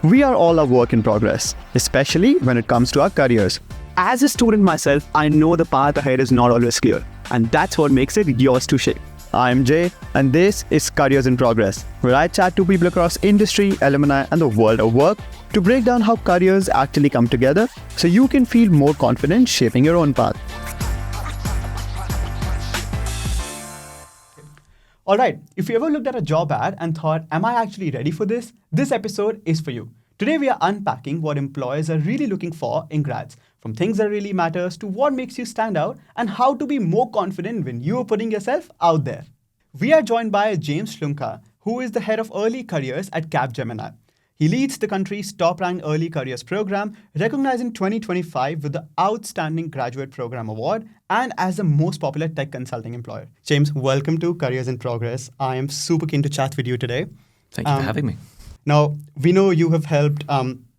We are all a work in progress, especially when it comes to our careers. As a student myself, I know the path ahead is not always clear, and that's what makes it yours to shape. I'm Jay, and this is Careers in Progress, where I chat to people across industry, alumni, and the world of work to break down how careers actually come together so you can feel more confident shaping your own path. Alright, if you ever looked at a job ad and thought, am I actually ready for this? This episode is for you. Today we are unpacking what employers are really looking for in grads, from things that really matters to what makes you stand out and how to be more confident when you are putting yourself out there. We are joined by James Schlunke, who is the head of early careers at Capgemini. He leads the country's top-ranked early careers program, recognized in 2025 with the Outstanding Graduate Program Award and as the most popular tech consulting employer. James, welcome to Careers in Progress. I am super keen to chat with you today. Thank you for having me. Now, we know you have helped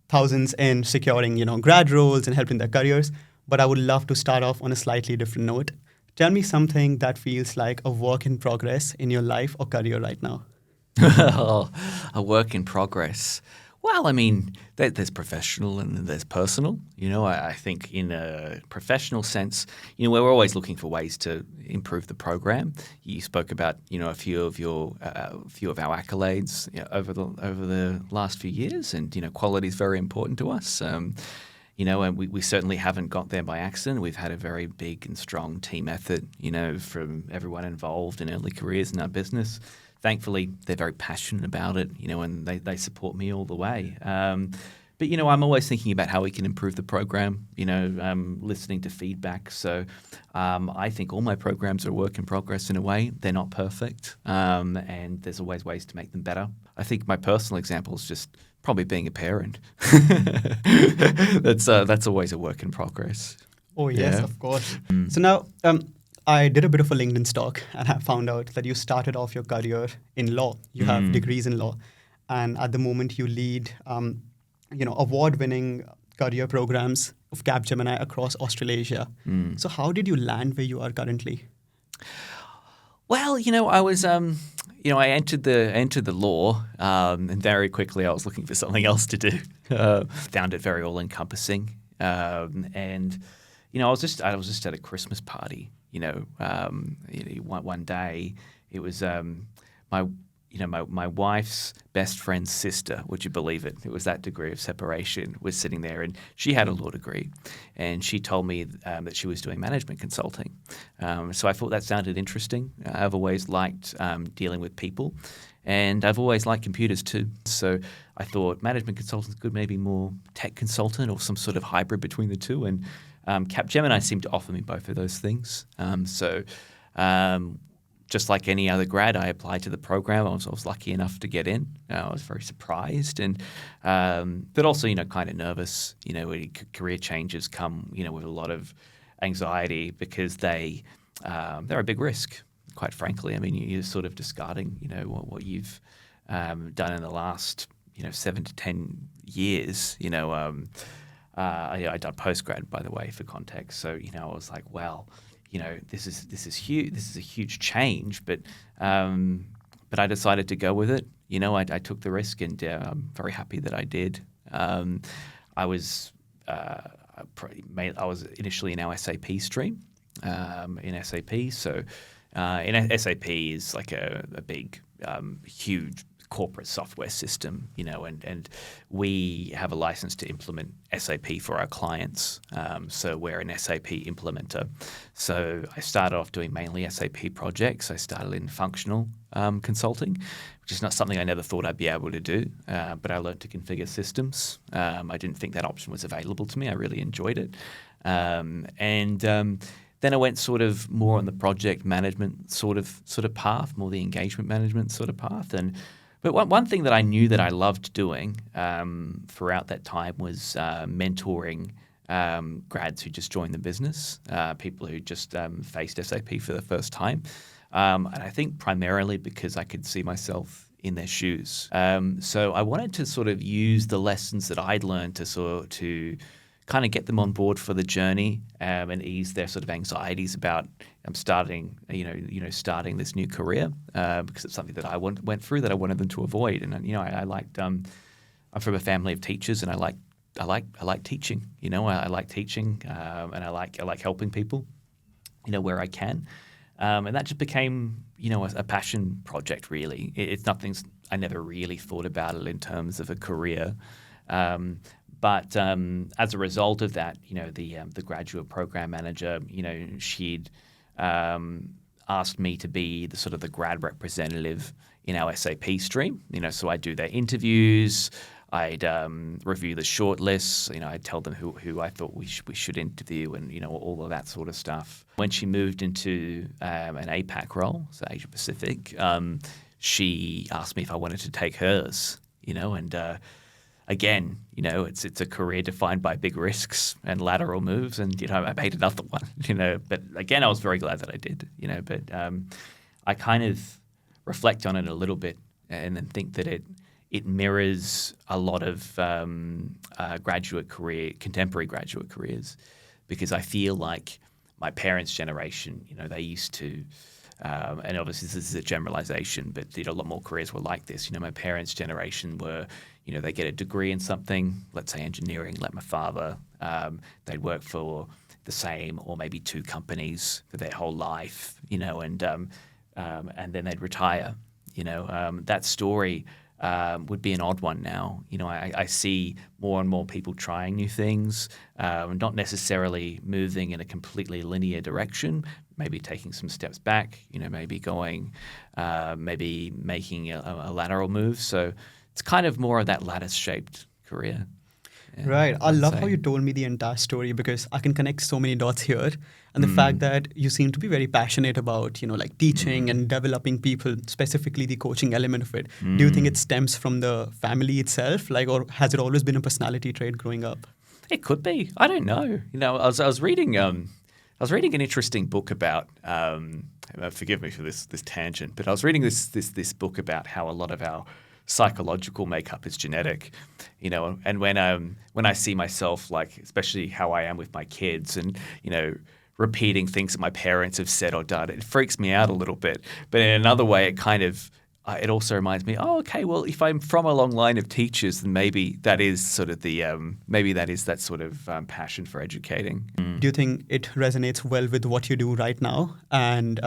thousands in securing, grad roles and helping their careers, but I would love to start off on a slightly different note. Tell me something that feels like a work in progress in your life or career right now. A work in progress. Well, I mean, there's professional and there's personal. I think in a professional sense, we're always looking for ways to improve the program. You spoke about, a few of our accolades over the last few years, and quality is very important to us. And we certainly haven't got there by accident. We've had a very big and strong team effort, from everyone involved in early careers in our business. Thankfully, they're very passionate about it, and they support me all the way. But I'm always thinking about how we can improve the program, listening to feedback. So I think all my programs are a work in progress in a way. They're not perfect, and there's always ways to make them better. I think my personal example is just probably being a parent. That's always a work in progress. Oh, yes, of course. So now, I did a bit of a LinkedIn stalk and I found out that you started off your career in law. You have degrees in law. And at the moment you lead, award-winning career programs of Capgemini across Australasia. So how did you land where you are currently? Well, I was, I entered the law, and very quickly I was looking for something else to do. Found it very all-encompassing, and I was just at a Christmas party. One day it was my wife's best friend's sister. Would you believe it? It was that degree of separation. Was sitting there, and she had a law degree, and she told me that she was doing management consulting. So I thought that sounded interesting. I've always liked dealing with people, and I've always liked computers too. So I thought management consultants could maybe more tech consultant or some sort of hybrid between the two. And Capgemini seemed to offer me both of those things. Just like any other grad, I applied to the program. I was lucky enough to get in. I was very surprised, and but also kind of nervous. Career changes come with a lot of anxiety because they're a big risk. Quite frankly, I mean you're sort of discarding what you've done in the last 7 to 10 years. I done postgrad, by the way, for context. So I was like, well, this is huge. This is a huge change, but I decided to go with it. I took the risk, and I'm very happy that I did. I was initially in our SAP stream in SAP. So in SAP is like a big, huge corporate software system, and we have a license to implement SAP for our clients. So we're an SAP implementer. So I started off doing mainly SAP projects. I started in functional consulting, which is not something I never thought I'd be able to do, but I learned to configure systems. I didn't think that option was available to me. I really enjoyed it. Then I went sort of more on the project management sort of path, more the engagement management sort of path. But one thing that I knew that I loved doing throughout that time was mentoring grads who just joined the business, people who just faced SAP for the first time. And I think primarily because I could see myself in their shoes. So I wanted to sort of use the lessons that I'd learned to kind of get them on board for the journey and ease their sort of anxieties about starting this new career because it's something that I went through that I wanted them to avoid. And I liked I'm from a family of teachers, and I like teaching. I like teaching, and I like helping people. Where I can, and that just became a passion project. Really, it's nothing. I never really thought about it in terms of a career. But as a result of that, the graduate program manager, she'd asked me to be the sort of the grad representative in our SAP stream. So I'd do their interviews, I'd review the short lists. I'd tell them who I thought we should interview, and all of that sort of stuff. When she moved into an APAC role, so Asia Pacific, she asked me if I wanted to take hers. And again, it's a career defined by big risks and lateral moves, and I made another one. But again, I was very glad that I did. But I kind of reflect on it a little bit, and then think that it mirrors a lot of contemporary graduate careers, because I feel like my parents' generation, they used to. And obviously this is a generalization, but a lot more careers were like this. My parents' generation were, they get a degree in something, let's say engineering, like my father. They'd work for the same or maybe two companies for their whole life, and then they'd retire. That story would be an odd one now. I see more and more people trying new things, not necessarily moving in a completely linear direction, maybe taking some steps back, maybe going, maybe making a lateral move. So it's kind of more of that lattice-shaped career. Yeah, Right. I I'd love say. how you told me the entire story, because I can connect so many dots here. And the fact that you seem to be very passionate about, like teaching and developing people, specifically the coaching element of it. Do you think it stems from the family itself, or has it always been a personality trait growing up? It could be. I don't know. I was reading an interesting book about. Forgive me for this tangent, but I was reading this book about how a lot of our psychological makeup is genetic, and when I see myself, especially how I am with my kids, and repeating things that my parents have said or done, it freaks me out a little bit. But in another way, it also reminds me, oh, okay, well, if I'm from a long line of teachers, then maybe that is sort of that sort of passion for educating. Do you think it resonates well with what you do right now? And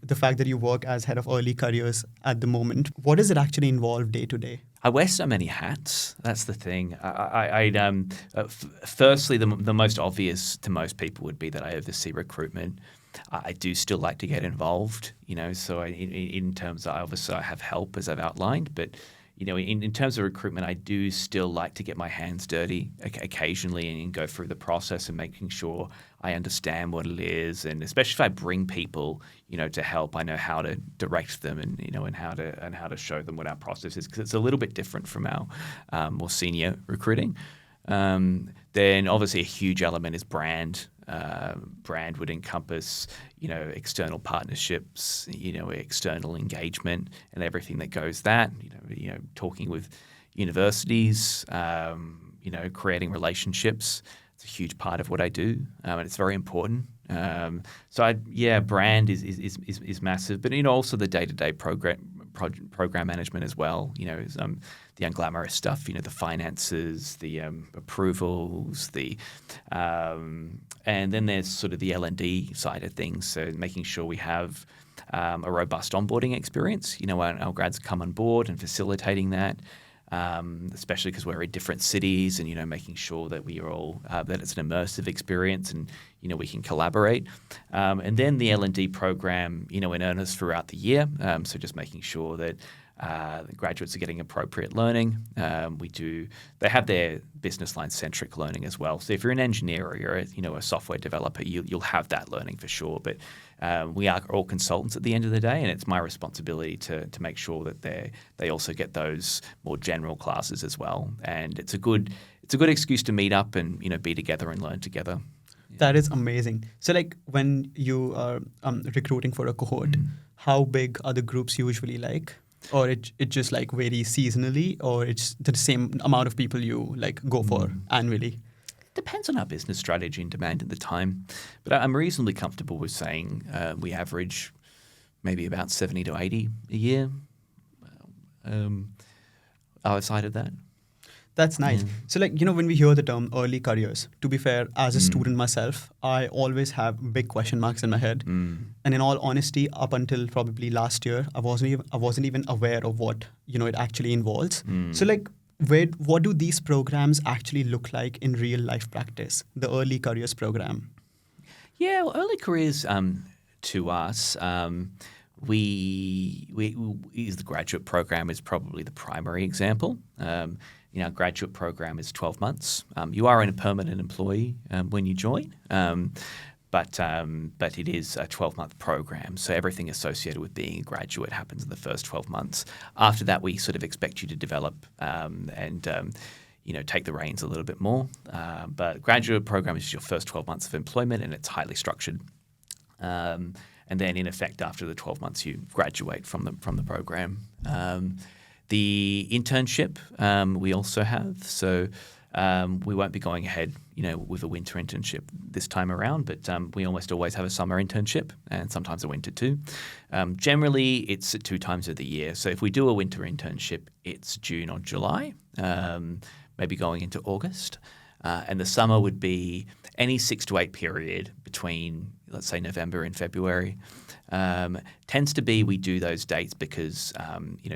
the fact that you work as head of early careers at the moment, what does it actually involve day to day? I wear so many hats. That's the thing. Firstly, the most obvious to most people would be that I oversee recruitment. I do still like to get involved, so in terms of, obviously I have help, as I've outlined, but in terms of recruitment, I do still like to get my hands dirty occasionally and go through the process and making sure I understand what it is. And especially if I bring people, to help, I know how to direct them and how to show them what our process is, because it's a little bit different from our more senior recruiting. Then obviously a huge element is brand. Brand would encompass, external partnerships, external engagement, and everything that goes that. Talking with universities, creating relationships. It's a huge part of what I do, and it's very important. Brand is massive, but also the day-to-day program management as well. Is the unglamorous stuff. The finances, the approvals, and then there's sort of the L&D side of things. So making sure we have a robust onboarding experience. Our grads come on board and facilitating that. Especially because we're in different cities, and making sure that we are all that it's an immersive experience, and we can collaborate. And then the L&D program, in earnest throughout the year. So just making sure that the graduates are getting appropriate learning. They have their business line centric learning as well. So if you're an engineer or you're a software developer, you'll have that learning for sure. But we are all consultants at the end of the day, and it's my responsibility to make sure that they also get those more general classes as well. And it's a good excuse to meet up and be together and learn together. That is amazing. So when you are recruiting for a cohort, how big are the groups usually like? Or it just varies seasonally, or it's the same amount of people you go for annually? Depends on our business strategy and demand at the time. But I'm reasonably comfortable with saying we average maybe about 70 to 80 a year. Outside of that. That's nice. So, like, when we hear the term early careers, to be fair, as a student myself, I always have big question marks in my head. And in all honesty, up until probably last year, I wasn't even aware of what, it actually involves. So, like, what do these programs actually look like in real life practice, the early careers program? Yeah, well, early careers to us, we the graduate program is probably the primary example. Our graduate program is 12 months. You are a permanent employee when you join, but it is a 12-month program. So everything associated with being a graduate happens in the first 12 months. After that, we sort of expect you to develop and take the reins a little bit more. But graduate program is your first 12 months of employment, and it's highly structured. And then, in effect, after the 12 months, you graduate from the program. The internship we also have, so we won't be going ahead, with a winter internship this time around, but we almost always have a summer internship and sometimes a winter too. Generally, it's 2 times of the year. So if we do a winter internship, it's June or July, maybe going into August. And the summer would be any 6 to 8 period between, let's say, November and February. Tends to be we do those dates because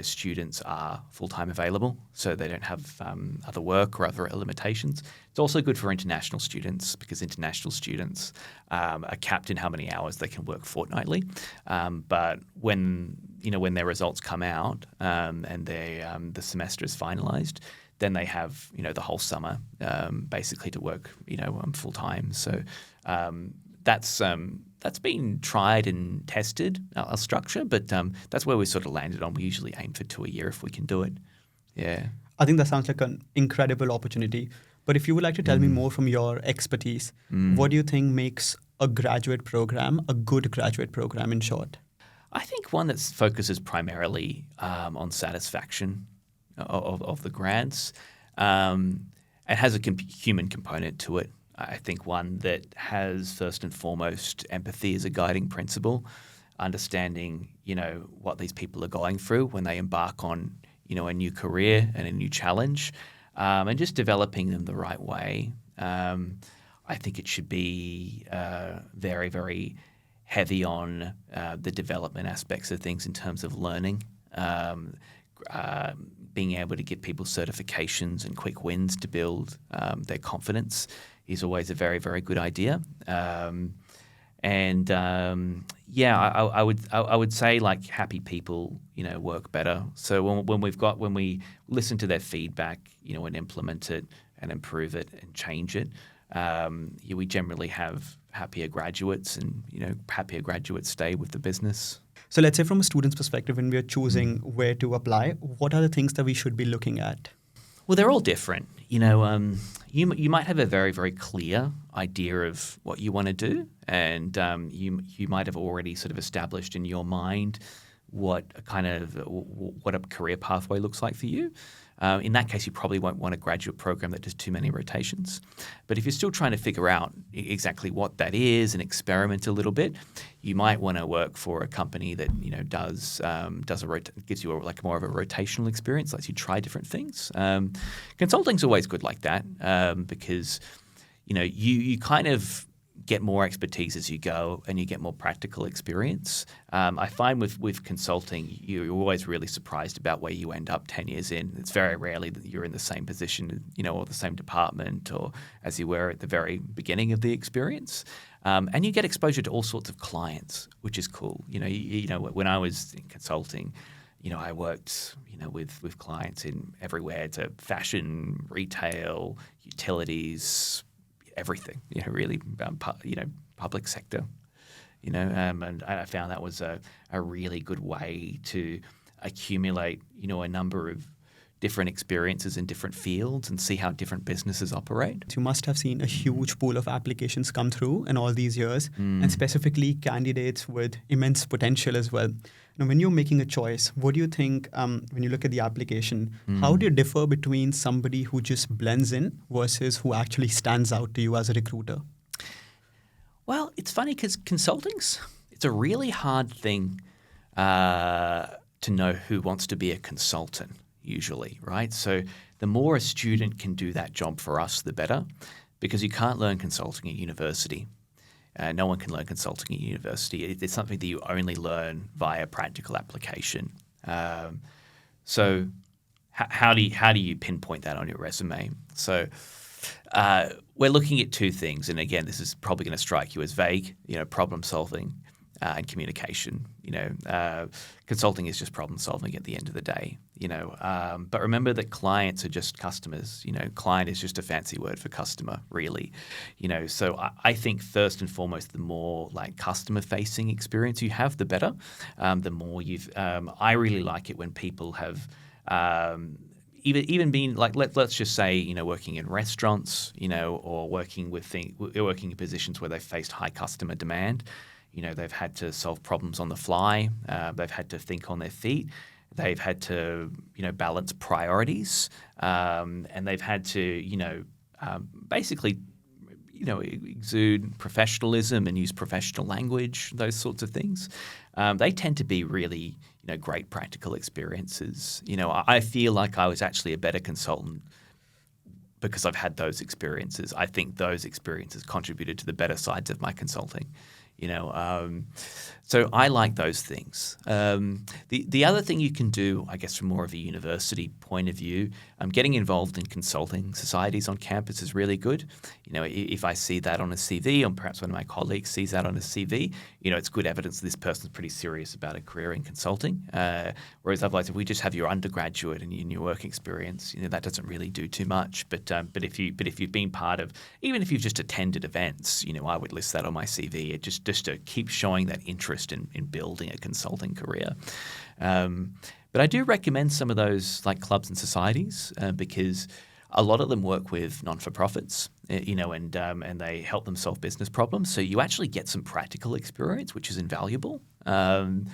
students are full-time available, so they don't have other work or other limitations. It's also good for international students because international students are capped in how many hours they can work fortnightly. But when their results come out and the semester is finalised, then they have the whole summer basically to work full time. So that's been tried and tested, our structure, but that's where we sort of landed on. We usually aim for 2 a year if we can do it. Yeah. I think that sounds like an incredible opportunity. But if you would like to tell me more from your expertise, what do you think makes a graduate program a good graduate program, in short? I think one that focuses primarily on satisfaction of the grads. It has a human component to it. I think one that has first and foremost empathy as a guiding principle, understanding what these people are going through when they embark on a new career and a new challenge, and just developing them the right way. I think it should be very, very heavy on the development aspects of things in terms of learning. Being able to give people certifications and quick wins to build their confidence is always a very, very good idea. I would say like happy people, work better. So when we listen to their feedback, and implement it and improve it and change it, we generally have happier graduates, and happier graduates stay with the business. So let's say from a student's perspective, when we are choosing where to apply, what are the things that we should be looking at? Well, they're all different. You might have a very, very clear idea of what you want to do, and you might have already sort of established in your mind what a career pathway looks like for you. In that case, you probably won't want a graduate program that does too many rotations. But if you're still trying to figure out exactly what that is and experiment a little bit, you might want to work for a company that gives you more of a rotational experience, lets you try different things. Consulting's always good like that because you kind of get more expertise as you go, and you get more practical experience. I find with consulting, you're always really surprised about where you end up 10 years in. It's very rarely that you're in the same position, or the same department, or as you were at the very beginning of the experience. And you get exposure to all sorts of clients, which is cool. When I was in consulting, I worked, with clients in everywhere to fashion, retail, utilities, everything, really, public sector, and I found that was a really good way to accumulate, a number of different experiences in different fields and see how different businesses operate. You must have seen a huge pool of applications come through in all these years, and specifically candidates with immense potential as well. Now, when you're making a choice, what do you think, when you look at the application, how do you differ between somebody who just blends in versus who actually stands out to you as a recruiter? Well, it's funny because it's a really hard thing to know who wants to be a consultant. usually, right? So the more a student can do that job for us, the better, because you can't learn consulting at university. No one can learn consulting at university. It's something that you only learn via practical application. So how do you pinpoint that on your resume? So we're looking at two things, and again, this is probably going to strike you as vague. Problem solving and communication. Consulting is just problem solving at the end of the day. But remember that clients are just customers. Client is just a fancy word for customer, really. So I think first and foremost, the more like customer-facing experience you have, the better. The more you've. I really like it when people have. Even being like let's just say working in restaurants or working in positions where they've faced high customer demand. They've had to solve problems on the fly. They've had to think on their feet. They've had to balance priorities, and they've had to basically exude professionalism and use professional language. Those sorts of things. They tend to be really great practical experiences. I feel like I was actually a better consultant because I've had those experiences. I think those experiences contributed to the better sides of my consulting. So I like those things. The other thing you can do, I guess, from more of a university point of view, getting involved in consulting societies on campus is really good. If I see that on a CV, or perhaps one of my colleagues sees that on a CV, it's good evidence that this person's pretty serious about a career in consulting. Whereas otherwise, if we just have your undergraduate and your work experience, that doesn't really do too much. But if you've been part of, even if you've just attended events, I would list that on my CV. It just to keep showing that interest in building a consulting career. But I do recommend some of those like clubs and societies because a lot of them work with non-for-profits, and they help them solve business problems. So you actually get some practical experience, which is invaluable. If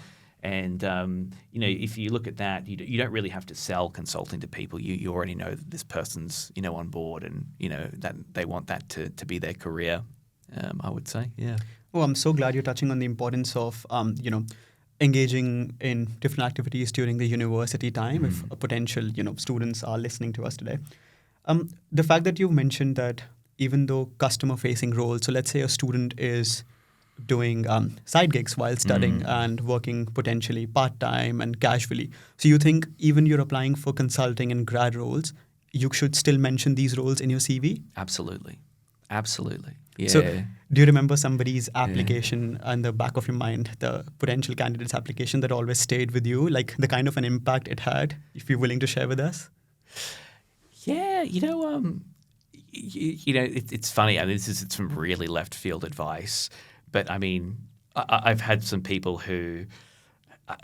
you look at that, you don't really have to sell consulting to people. You already know that this person's on board, and that they want that to be their career. I would say, yeah. Oh, I'm so glad you're touching on the importance of, engaging in different activities during the university time if a potential, students are listening to us today. The fact that you mentioned that even though customer-facing roles, so let's say a student is doing side gigs while studying and working potentially part-time and casually. So you think even you're applying for consulting and grad roles, you should still mention these roles in your CV? Absolutely. Yeah. So do you remember somebody's application on the back of your mind, the potential candidate's application that always stayed with you, like the kind of an impact it had, if you're willing to share with us? Yeah, it's funny. I mean, this is some really left field advice, but I mean, I've had some people who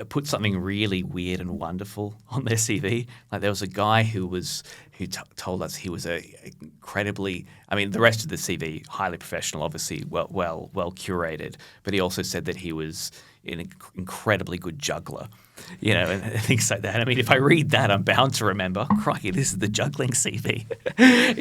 put something really weird and wonderful on their CV. Like there was a guy who told us he was incredibly. I mean, the rest of the CV highly professional, obviously well curated, but he also said that he was an incredibly good juggler. And things like that. I mean, if I read that, I'm bound to remember, crikey, this is the juggling CV.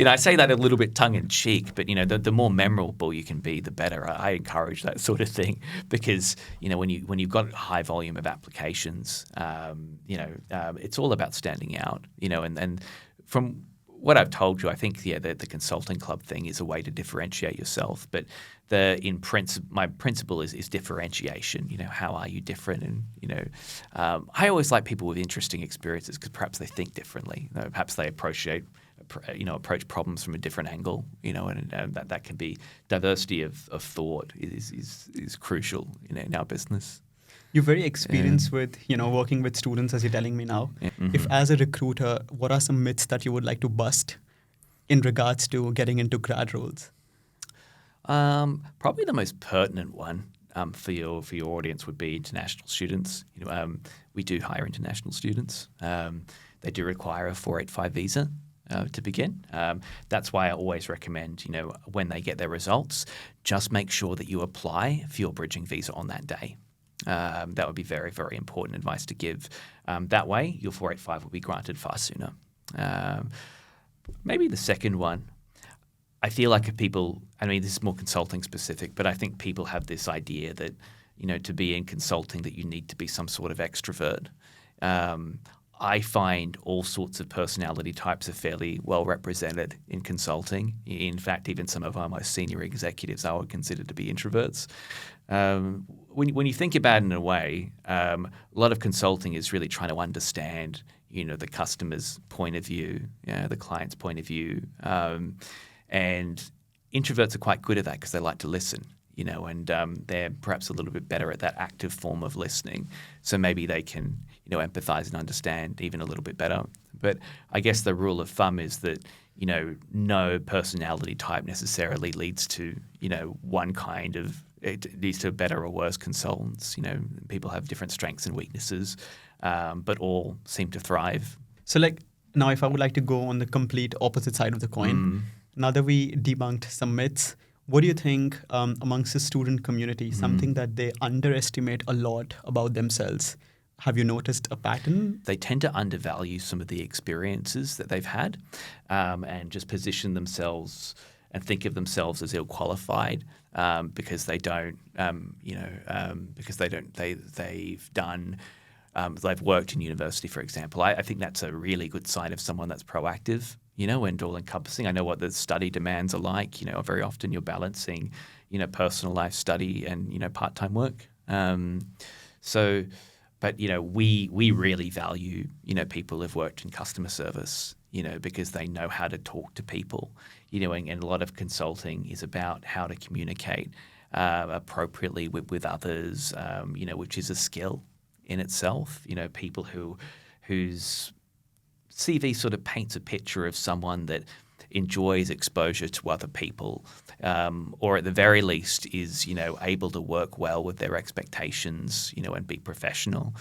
I say that a little bit tongue-in-cheek, but, the more memorable you can be, the better. I encourage that sort of thing because, when you've got a high volume of applications, it's all about standing out, and from what I've told you, I think the consulting club thing is a way to differentiate yourself. But my principle is differentiation. How are you different? And I always like people with interesting experiences because perhaps they think differently. Perhaps they approach problems from a different angle. And that can be diversity of thought is crucial in our business. You're very experienced with, working with students, as you're telling me now. Yeah. Mm-hmm. If as a recruiter, what are some myths that you would like to bust in regards to getting into grad roles? Probably the most pertinent one for your audience would be international students. We do hire international students. They do require a 485 visa to begin. That's why I always recommend, when they get their results, just make sure that you apply for your bridging visa on that day. That would be very, very important advice to give. That way, your 485 will be granted far sooner. Maybe the second one, I feel like this is more consulting specific, but I think people have this idea that, to be in consulting that you need to be some sort of extrovert. I find all sorts of personality types are fairly well represented in consulting. In fact, even some of our most senior executives I would consider to be introverts. When you think about it in a way, a lot of consulting is really trying to understand, the customer's point of view, the client's point of view, and introverts are quite good at that because they like to listen. And they're perhaps a little bit better at that active form of listening. So maybe they can, empathize and understand even a little bit better. But I guess the rule of thumb is that, no personality type necessarily leads to, one kind of, it leads to better or worse consultants. People have different strengths and weaknesses, but all seem to thrive. So now if I would like to go on the complete opposite side of the coin, now that we debunked some myths, what do you think amongst the student community, something that they underestimate a lot about themselves? Have you noticed a pattern? They tend to undervalue some of the experiences that they've had, and just position themselves and think of themselves as ill-qualified because they don't, they've worked in university, for example. I think that's a really good sign of someone that's proactive, and all-encompassing. I know what the study demands are like. Very often you're balancing, personal life, study, and, part-time work. But we really value, people who've worked in customer service, because they know how to talk to people, and a lot of consulting is about how to communicate appropriately with others, which is a skill in itself. People whose CV sort of paints a picture of someone that enjoys exposure to other people, or at the very least is, able to work well with their expectations, and be professional.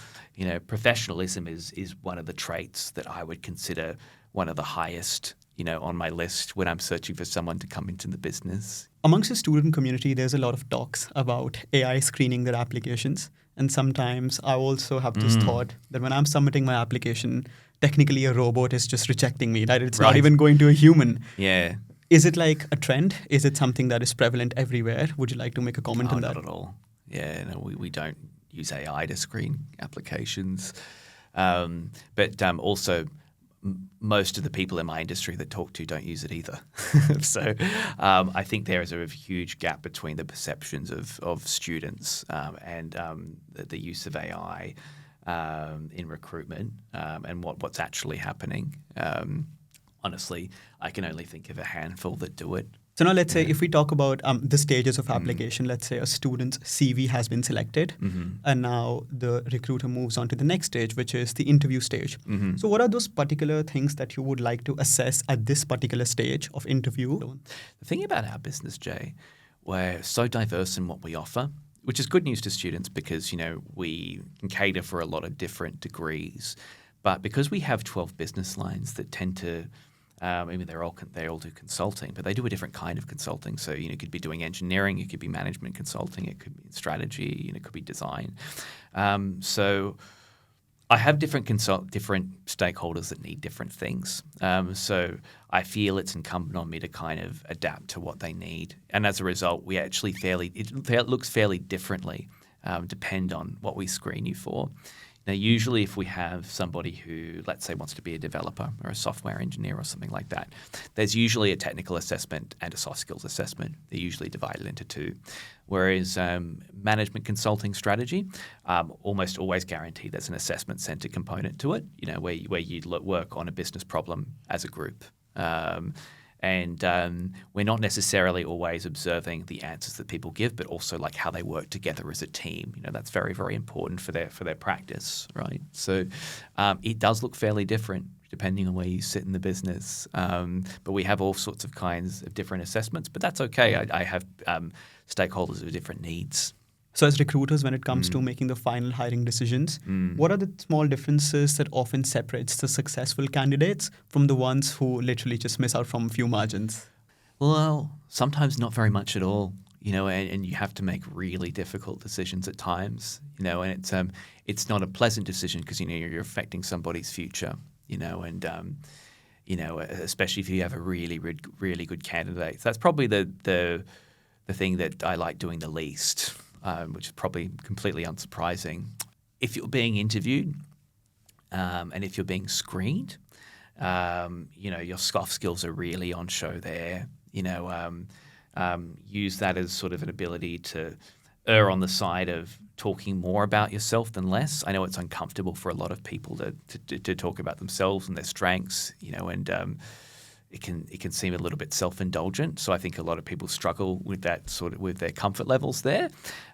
Professionalism is one of the traits that I would consider one of the highest, on my list when I'm searching for someone to come into the business. Amongst the student community, there's a lot of talks about AI screening their applications. And sometimes I also have this thought that when I'm submitting my application, technically a robot is just rejecting me, right? It's not even going to a human. Yeah. Is it like a trend? Is it something that is prevalent everywhere? Would you like to make a comment on that? Not at all. Yeah, no, we don't use AI to screen applications. But also, most of the people in my industry that talk to don't use it either. So I think there is a huge gap between the perceptions of students and the use of AI in recruitment and what's actually happening. Honestly, I can only think of a handful that do it. So now let's say if we talk about the stages of application, let's say a student's CV has been selected and now the recruiter moves on to the next stage, which is the interview stage. So what are those particular things that you would like to assess at this particular stage of interview? The thing about our business, Jay, we're so diverse in what we offer, which is good news to students because, we can cater for a lot of different degrees. But because we have 12 business lines that tend to they all do consulting, but they do a different kind of consulting. So, you could be doing engineering, it could be management consulting, it could be strategy, it could be design. So I have different stakeholders that need different things. So I feel it's incumbent on me to kind of adapt to what they need. And as a result, we actually it looks fairly differently, depend on what we screen you for. Now, usually if we have somebody who, let's say, wants to be a developer or a software engineer or something like that, there's usually a technical assessment and a soft skills assessment. They're usually divided into two. Whereas management consulting strategy, almost always guaranteed there's an assessment center component to it, where you work on a business problem as a group. And we're not necessarily always observing the answers that people give, but also like how they work together as a team. That's very, very important for their practice, right? So it does look fairly different depending on where you sit in the business. But we have all sorts of kinds of different assessments, but that's okay. I have stakeholders with different needs. So as recruiters, when it comes to making the final hiring decisions, what are the small differences that often separates the successful candidates from the ones who literally just miss out from a few margins? Well, sometimes not very much at all, and you have to make really difficult decisions at times, and it's not a pleasant decision because, you're affecting somebody's future, and especially if you have a really, really good candidate. So that's probably the thing that I like doing the least. Which is probably completely unsurprising. If you're being interviewed, and if you're being screened, your soft skills are really on show there. Use that as sort of an ability to err on the side of talking more about yourself than less. I know it's uncomfortable for a lot of people to talk about themselves and their strengths, and it can seem a little bit self-indulgent. So I think a lot of people struggle with that with their comfort levels there.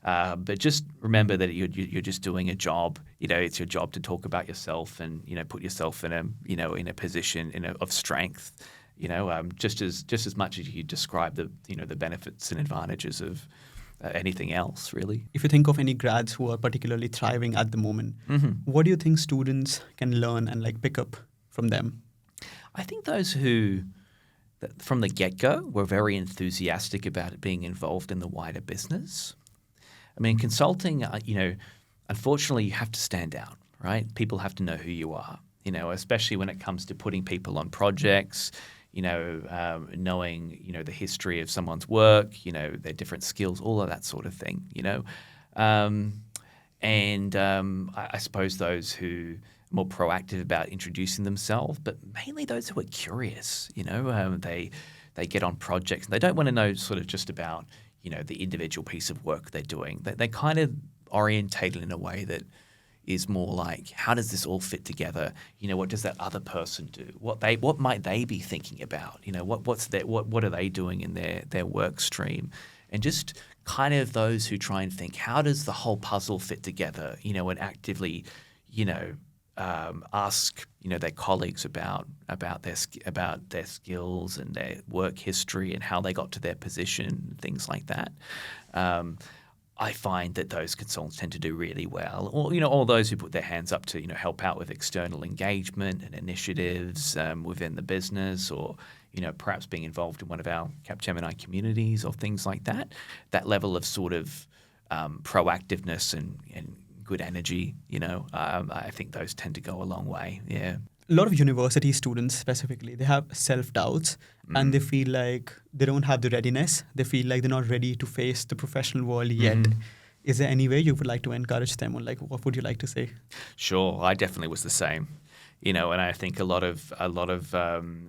But just remember that you're just doing a job. It's your job to talk about yourself and put yourself in a position of strength. Just as much as you describe the benefits and advantages of anything else, really. If you think of any grads who are particularly thriving at the moment, what do you think students can learn and pick up from them? I think those who, from the get-go, were very enthusiastic about being involved in the wider business. I mean, consulting, unfortunately, you have to stand out, right? People have to know who you are, especially when it comes to putting people on projects, knowing, the history of someone's work, their different skills, all of that sort of thing, I suppose those who are more proactive about introducing themselves, but mainly those who are curious, they get on projects and they don't want to know sort of just about, the individual piece of work they're doing. They kind of orientated in a way that is more like, how does this all fit together? What does that other person do? What might they be thinking about? What are they doing in their work stream? And just kind of those who try and think, how does the whole puzzle fit together? And actively, ask their colleagues about their skills and their work history and how they got to their position, things like that. I find that those consultants tend to do really well, or all those who put their hands up to help out with external engagement and initiatives within the business, or perhaps being involved in one of our Capgemini communities or things like that. That level of sort of proactiveness and good energy, I think those tend to go a long way. Yeah. A lot of university students specifically, they have self-doubts and they feel like they don't have the readiness. They feel like they're not ready to face the professional world yet. Is there any way you would like to encourage them, or what would you like to say? Sure, I definitely was the same. And I think a lot of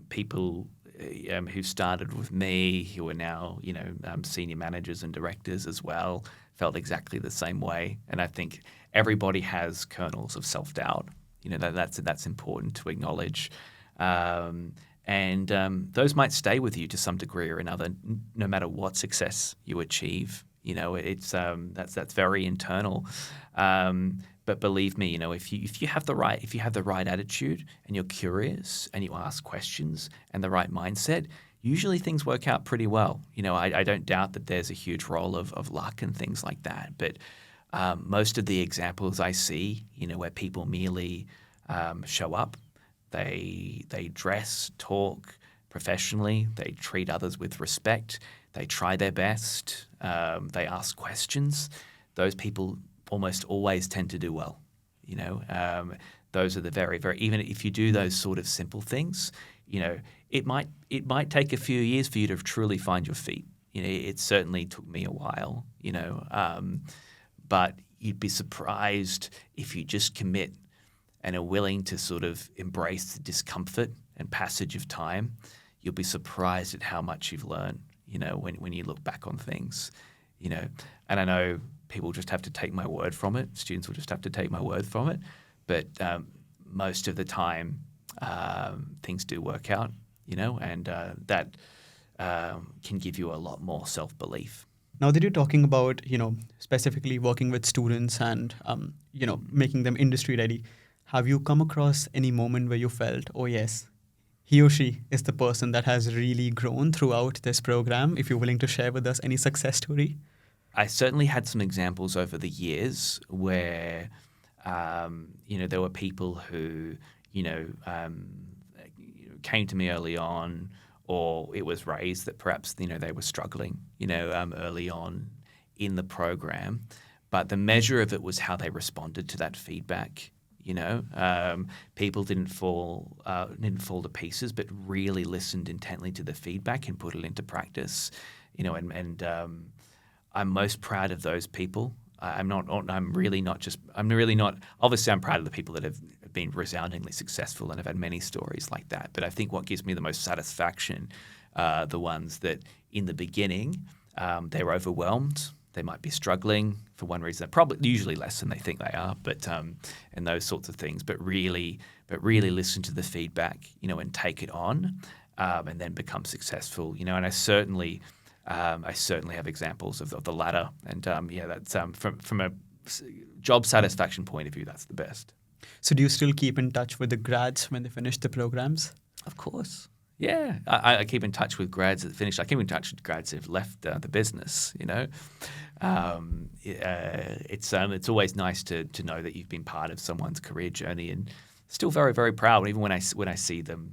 people who started with me, who are now senior managers and directors as well, felt exactly the same way. And I think everybody has kernels of self-doubt. That's important to acknowledge. And those might stay with you to some degree or another, no matter what success you achieve. It's that's very internal. But believe me, if you have the right attitude and you're curious and you ask questions and the right mindset, usually things work out pretty well. I don't doubt that there's a huge role of luck and things like that. But most of the examples I see, where people merely show up, they dress, talk professionally, they treat others with respect, they try their best, they ask questions. Those people almost always tend to do well. Those are the very, very, even if you do those sort of simple things, it might take a few years for you to truly find your feet. It certainly took me a while, but you'd be surprised if you just commit and are willing to sort of embrace the discomfort and passage of time. You'll be surprised at how much you've learned, when you look back on things, And I know people just have to take my word from it. Students will just have to take my word from it. But most of the time, things do work out, and that can give you a lot more self-belief. Now that you're talking about, specifically working with students and, making them industry ready, have you come across any moment where you felt, oh yes, he or she is the person that has really grown throughout this program? If you're willing to share with us any success story. I certainly had some examples over the years where, there were people who, came to me early on, or it was raised that perhaps, they were struggling, early on in the program. But the measure of it was how they responded to that feedback. People didn't fall to pieces, but really listened intently to the feedback and put it into practice. I'm most proud of those people. I'm really not. Obviously, I'm proud of the people that have have been resoundingly successful, and I've had many stories like that. But I think what gives me the most satisfaction are the ones that in the beginning they're overwhelmed. They might be struggling for one reason. They're probably usually less than they think they are, but and those sorts of things. But really listen to the feedback, and take it on, and then become successful. And I certainly have examples of the latter. And that's from a job satisfaction point of view, that's the best. So do you still keep in touch with the grads when they finish the programs? Of course. Yeah, I keep in touch with grads that finish. I keep in touch with grads who've left the business. It's always nice to know that you've been part of someone's career journey, and still very, very proud. Even when I see them,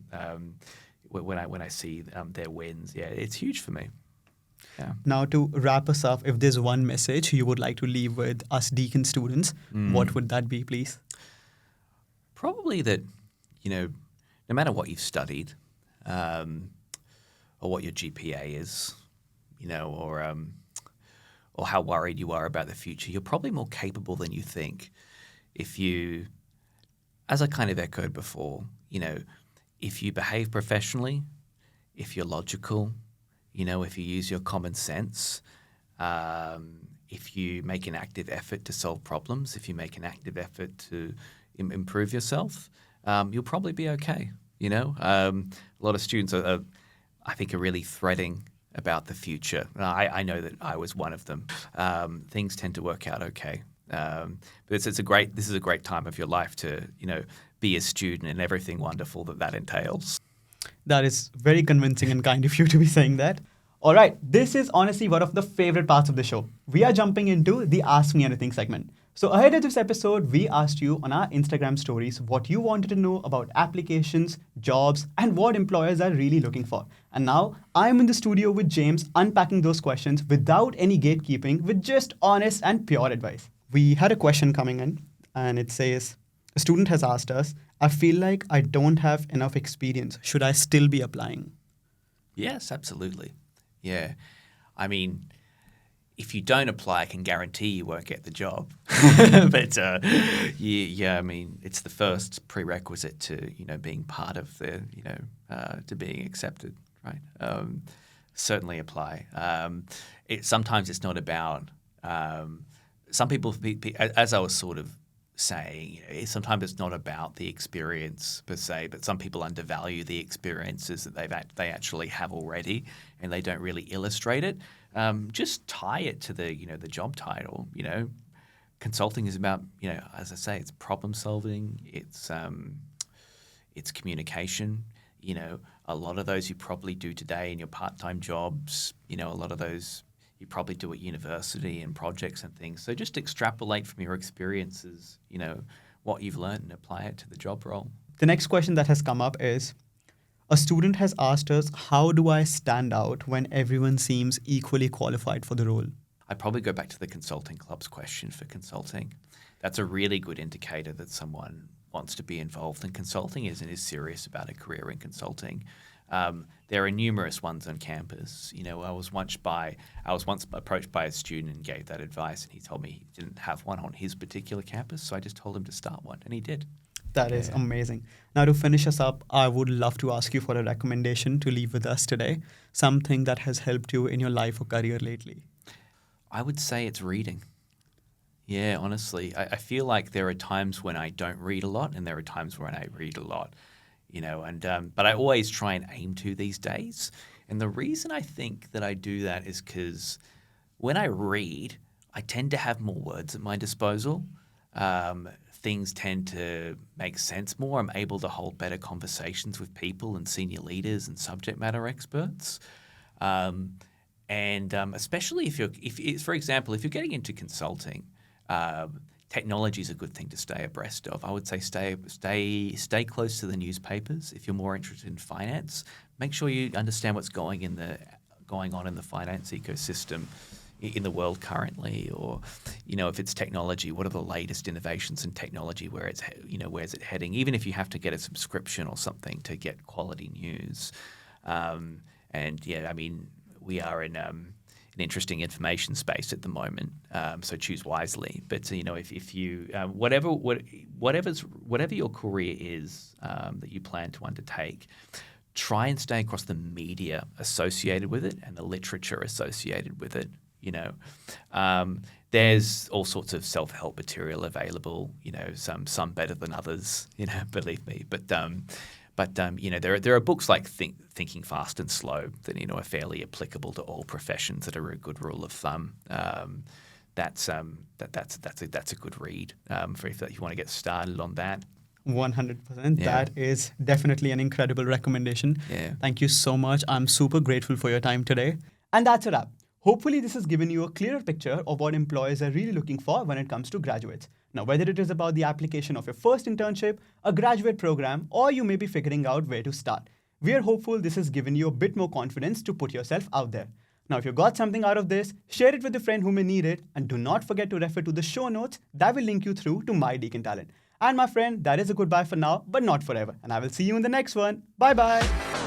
when I see their wins, it's huge for me. Yeah. Now, to wrap us up, if there's one message you would like to leave with us Deakin students, what would that be, please? Probably that, no matter what you've studied, or what your GPA is, or how worried you are about the future, you're probably more capable than you think if you, as I kind of echoed before, if you behave professionally, if you're logical, if you use your common sense, if you make an active effort to solve problems, if you make an active effort to improve yourself, you'll probably be okay. A lot of students are really fretting about the future. I know that I was one of them. Things tend to work out okay. But this is a great time of your life to, be a student and everything wonderful that entails. That is very convincing and kind of you to be saying that. All right, this is honestly one of the favorite parts of the show. We are jumping into the Ask Me Anything segment. So ahead of this episode, we asked you on our Instagram stories what you wanted to know about applications, jobs, and what employers are really looking for. And now I'm in the studio with James unpacking those questions without any gatekeeping, with just honest and pure advice. We had a question coming in, and it says, a student has asked us, I feel like I don't have enough experience. Should I still be applying? Yes, absolutely. Yeah. I mean, if you don't apply, I can guarantee you won't get the job. But I mean, it's the first prerequisite to being part of the to being accepted, right? Certainly apply. Sometimes it's not about. Some people, as I was sort of saying, sometimes it's not about the experience per se, but some people undervalue the experiences that they actually have already, and they don't really illustrate it. Just tie it to the the job title. Consulting is about as I say, it's problem solving. It's communication. A lot of those you probably do today in your part-time jobs. A lot of those you probably do at university and projects and things. So just extrapolate from your experiences, what you've learned and apply it to the job role. The next question that has come up is, a student has asked us, how do I stand out when everyone seems equally qualified for the role? I'd probably go back to the consulting club's question for consulting. That's a really good indicator that someone wants to be involved in consulting and is serious about a career in consulting. There are numerous ones on campus. I was once approached by a student and gave that advice, and he told me he didn't have one on his particular campus, so I just told him to start one, and he did. That is amazing. Now, to finish us up, I would love to ask you for a recommendation to leave with us today, something that has helped you in your life or career lately. I would say it's reading. Yeah, honestly. I feel like there are times when I don't read a lot, and there are times when I read a lot. But I always try and aim to these days. And the reason I think that I do that is because when I read, I tend to have more words at my disposal. Things tend to make sense more. I'm able to hold better conversations with people and senior leaders and subject matter experts. Especially for example, if you're getting into consulting, technology is a good thing to stay abreast of. I would say stay close to the newspapers. If you're more interested in finance, make sure you understand what's going on in the finance ecosystem in the world currently, or if it's technology, what are the latest innovations in technology? Where's it heading? Even if you have to get a subscription or something to get quality news, we are an interesting information space at the moment. So choose wisely. But if you whatever your career is that you plan to undertake, try and stay across the media associated with it and the literature associated with it. There's all sorts of self-help material available. Some better than others. Believe me. But there are books like Thinking Fast and Slow that are fairly applicable to all professions that are a good rule of thumb. That's a good read for if you want to get started on that. 100%. Yeah. That is definitely an incredible recommendation. Yeah. Thank you so much. I'm super grateful for your time today. And that's a wrap. Hopefully, this has given you a clearer picture of what employers are really looking for when it comes to graduates. Now, whether it is about the application of your first internship, a graduate program, or you may be figuring out where to start, we are hopeful this has given you a bit more confidence to put yourself out there. Now, if you got something out of this, share it with a friend who may need it, and do not forget to refer to the show notes that will link you through to My Deakin Talent. And my friend, that is a goodbye for now, but not forever. And I will see you in the next one. Bye-bye.